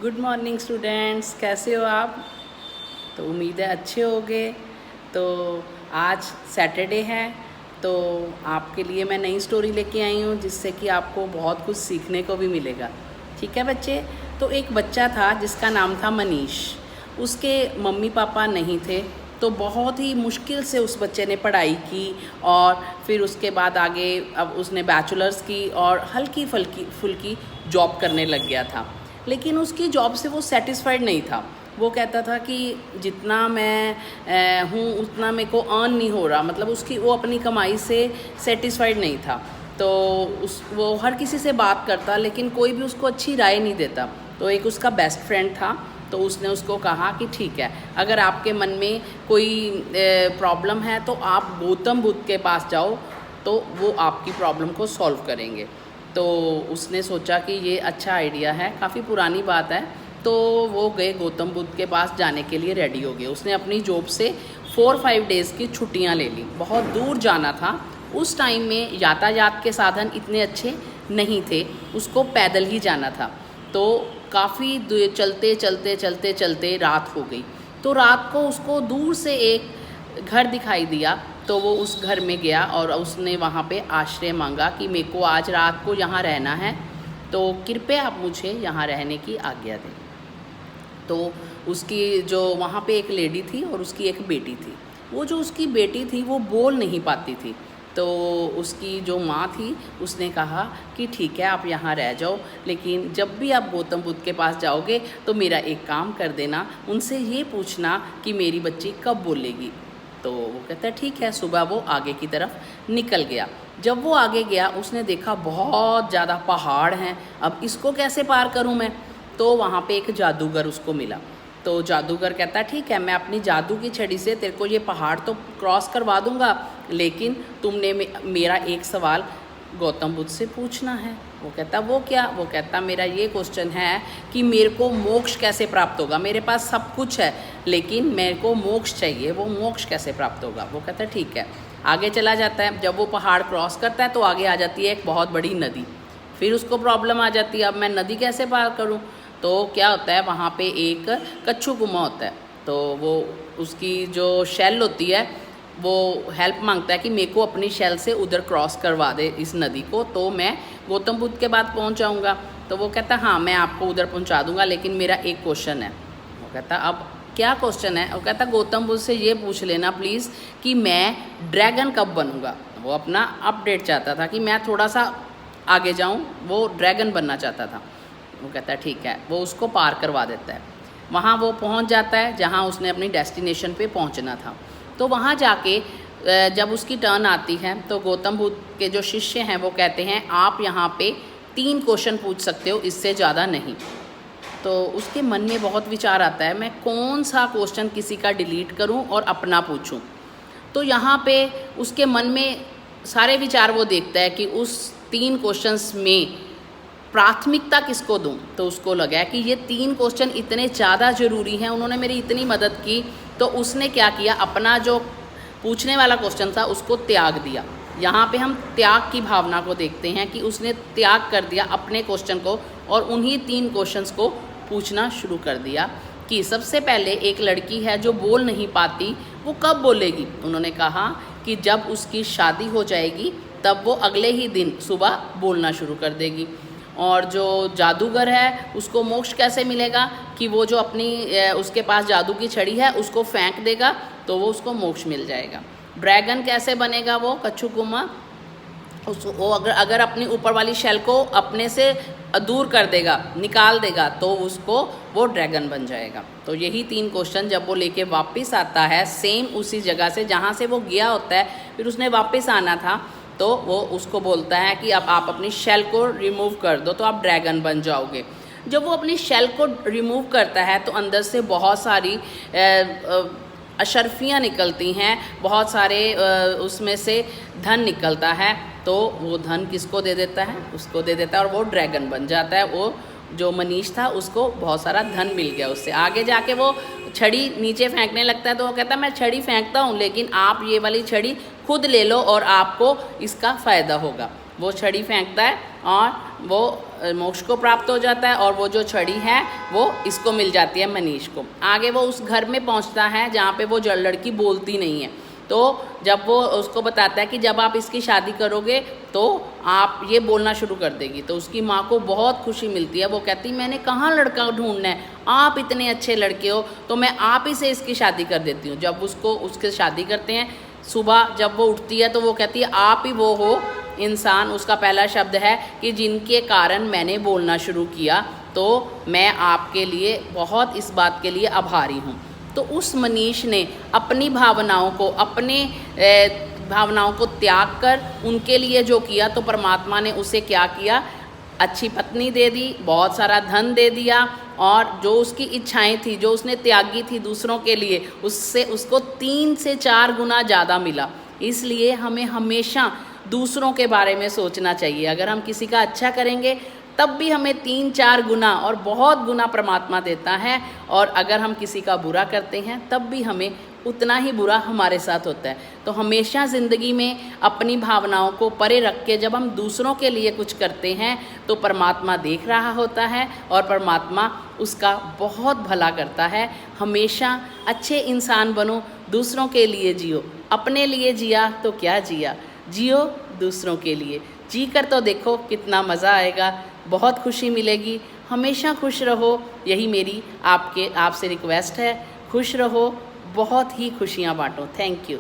Good morning students, कैसे हो आप? तो उम्मीद है अच्छे होंगे। तो आज सैटरडे है, तो आपके लिए मैं नई स्टोरी लेके आई हूँ जिससे कि आपको बहुत कुछ सीखने को भी मिलेगा। ठीक है बच्चे? तो एक बच्चा था जिसका नाम था मनीष। उसके मम्मी पापा नहीं थे, तो बहुत ही मुश्किल से उस बच्चे ने पढ़ाई की और फिर उसके बाद आगे अब उसने बैचलर्स की और हल्की फुल्की जॉब करने लग गया था। लेकिन उसकी जॉब से वो सेटिस्फाइड नहीं था। वो कहता था कि जितना मैं हूँ उतना मेरे को अर्न नहीं हो रहा, मतलब उसकी वो अपनी कमाई से सेटिस्फाइड नहीं था। तो वो हर किसी से बात करता लेकिन कोई भी उसको अच्छी राय नहीं देता। तो एक उसका बेस्ट फ्रेंड था, तो उसने उसको कहा कि ठीक है, अगर आपके मन में कोई प्रॉब्लम है तो आप गौतम बुद्ध के पास जाओ, तो वो आपकी प्रॉब्लम को सॉल्व करेंगे। तो उसने सोचा कि ये अच्छा आइडिया है, काफ़ी पुरानी बात है। तो वो गए गौतम बुद्ध के पास जाने के लिए रेडी हो गए। उसने अपनी जॉब से 4-5 डेज़ की छुट्टियां ले ली। बहुत दूर जाना था। उस टाइम में यातायात के साधन इतने अच्छे नहीं थे, उसको पैदल ही जाना था। तो काफ़ी चलते चलते चलते चलते रात हो गई। तो रात को उसको दूर से एक घर दिखाई दिया, तो वो उस घर में गया और उसने वहाँ पे आश्रय मांगा कि मेरे को आज रात को यहाँ रहना है, तो कृपया आप मुझे यहाँ रहने की आज्ञा दें। तो उसकी जो वहाँ पे एक लेडी थी और उसकी एक बेटी थी। वो जो उसकी बेटी थी वो बोल नहीं पाती थी, तो उसकी जो माँ थी उसने कहा कि ठीक है आप यहाँ रह जाओ, लेकिन जब भी आप गौतम बुद्ध के पास जाओगे तो मेरा एक काम कर देना, उनसे ये पूछना कि मेरी बच्ची कब बोलेगी। तो वो कहता है ठीक है। सुबह वो आगे की तरफ निकल गया। जब वो आगे गया उसने देखा बहुत ज़्यादा पहाड़ हैं, अब इसको कैसे पार करूं मैं। तो वहाँ पे एक जादूगर उसको मिला। तो जादूगर कहता ठीक है, मैं अपनी जादू की छड़ी से तेरे को ये पहाड़ तो क्रॉस करवा दूंगा, लेकिन तुमने मेरा एक सवाल गौतम बुद्ध से पूछना है। वो कहता वो क्या? वो कहता मेरा ये क्वेश्चन है कि मेरे को मोक्ष कैसे प्राप्त होगा। मेरे पास सब कुछ है लेकिन मेरे को मोक्ष चाहिए, वो मोक्ष कैसे प्राप्त होगा। वो कहता ठीक है। आगे चला जाता है। जब वो पहाड़ क्रॉस करता है तो आगे आ जाती है एक बहुत बड़ी नदी। फिर उसको प्रॉब्लम आ जाती है, अब मैं नदी कैसे पार करूँ। तो क्या होता है, वहाँ पे एक कच्छू कुआं होता है। तो वो उसकी जो शेल होती है वो हेल्प मांगता है कि मेरे को अपनी शेल से उधर क्रॉस करवा दे इस नदी को, तो मैं गौतम बुद्ध के बाद पहुंच जाऊंगा। तो वो कहता हाँ मैं आपको उधर पहुंचा दूंगा, लेकिन मेरा एक क्वेश्चन है। वो कहता अब क्या क्वेश्चन है? वो कहता गौतम बुद्ध से ये पूछ लेना प्लीज़ कि मैं ड्रैगन कब बनूंगा। वो अपना अपडेट चाहता था कि मैं थोड़ा सा आगे जाऊँ, वो ड्रैगन बनना चाहता था। वो कहता है ठीक है। वो उसको पार करवा देता है। वहाँ वो पहुँच जाता है जहाँ उसने अपनी डेस्टिनेशन पे पहुँचना था। तो वहाँ जाके जब उसकी टर्न आती है तो गौतम बुद्ध के जो शिष्य हैं वो कहते हैं आप यहाँ पे 3 क्वेश्चन पूछ सकते हो, इससे ज़्यादा नहीं। तो उसके मन में बहुत विचार आता है, मैं कौन सा क्वेश्चन किसी का डिलीट करूँ और अपना पूछूँ। तो यहाँ पे उसके मन में सारे विचार वो देखता है कि उस 3 क्वेश्चंस में प्राथमिकता किसको दूं। तो उसको लगा कि ये 3 क्वेश्चन इतने ज़्यादा ज़रूरी हैं, उन्होंने मेरी इतनी मदद की। तो उसने क्या किया, अपना जो पूछने वाला क्वेश्चन था उसको त्याग दिया। यहाँ पे हम त्याग की भावना को देखते हैं कि उसने त्याग कर दिया अपने क्वेश्चन को और उन्हीं 3 क्वेश्चंस को पूछना शुरू कर दिया। कि सबसे पहले एक लड़की है जो बोल नहीं पाती, वो कब बोलेगी। उन्होंने कहा कि जब उसकी शादी हो जाएगी तब वो अगले ही दिन सुबह बोलना शुरू कर देगी। और जो जादूगर है उसको मोक्ष कैसे मिलेगा कि वो जो अपनी उसके पास जादू की छड़ी है उसको फेंक देगा तो वो उसको मोक्ष मिल जाएगा। ड्रैगन कैसे बनेगा, वो कच्छू कुआं वो अगर अपनी ऊपर वाली शेल को अपने से दूर कर देगा, निकाल देगा, तो उसको वो ड्रैगन बन जाएगा। तो यही 3 क्वेश्चन जब वो लेके वापस आता है सेम उसी जगह से जहाँ से वो गया होता है, फिर उसने वापस आना था, तो वो उसको बोलता है कि अब आप अपनी शेल को रिमूव कर दो तो आप ड्रैगन बन जाओगे। जब वो अपनी शेल को रिमूव करता है तो अंदर से बहुत सारी अशर्फियाँ निकलती हैं, बहुत सारे उसमें से धन निकलता है। तो वो धन किसको दे देता है, उसको दे देता है और वो ड्रैगन बन जाता है। वो जो मनीष था उसको बहुत सारा धन मिल गया उससे। आगे जाके वो छड़ी नीचे फेंकने लगता है तो वो कहता है मैं छड़ी फेंकता हूँ लेकिन आप ये वाली छड़ी खुद ले लो और आपको इसका फ़ायदा होगा। वो छड़ी फेंकता है और वो मोक्ष को प्राप्त हो जाता है और वो जो छड़ी है वो इसको मिल जाती है मनीष को। आगे वो उस घर में पहुंचता है जहाँ पे वो लड़की बोलती नहीं है। तो जब वो उसको बताता है कि जब आप इसकी शादी करोगे तो आप ये बोलना शुरू कर देगी, तो उसकी माँ को बहुत खुशी मिलती है। वो कहती मैंने कहाँ लड़का ढूंढना है, आप इतने अच्छे लड़के हो तो मैं आप ही से इसकी शादी कर देती हूँ। जब उसके शादी करते हैं, सुबह जब वो उठती है तो वो कहती है आप ही वो हो इंसान, उसका पहला शब्द है कि जिनके कारण मैंने बोलना शुरू किया, तो मैं आपके लिए बहुत इस बात के लिए आभारी हूँ। तो उस मनीष ने अपनी भावनाओं को त्याग कर उनके लिए जो किया, तो परमात्मा ने उसे क्या किया, अच्छी पत्नी दे दी, बहुत सारा धन दे दिया, और जो उसकी इच्छाएं थी, जो उसने त्यागी थी दूसरों के लिए, उससे उसको 3 से 4 गुना ज़्यादा मिला। इसलिए हमें हमेशा दूसरों के बारे में सोचना चाहिए। अगर हम किसी का अच्छा करेंगे तब भी हमें 3-4 गुना और बहुत गुना परमात्मा देता है, और अगर हम किसी का बुरा करते हैं तब भी हमें उतना ही बुरा हमारे साथ होता है। तो हमेशा ज़िंदगी में अपनी भावनाओं को परे रख के जब हम दूसरों के लिए कुछ करते हैं तो परमात्मा देख रहा होता है और परमात्मा उसका बहुत भला करता है। हमेशा अच्छे इंसान बनो, दूसरों के लिए जियो। अपने लिए जिया तो क्या जिया, जियो दूसरों के लिए। जी कर तो देखो कितना मज़ा आएगा, बहुत खुशी मिलेगी। हमेशा खुश रहो, यही मेरी आपसे रिक्वेस्ट है। खुश रहो, बहुत ही खुशियाँ बांटो। Thank you.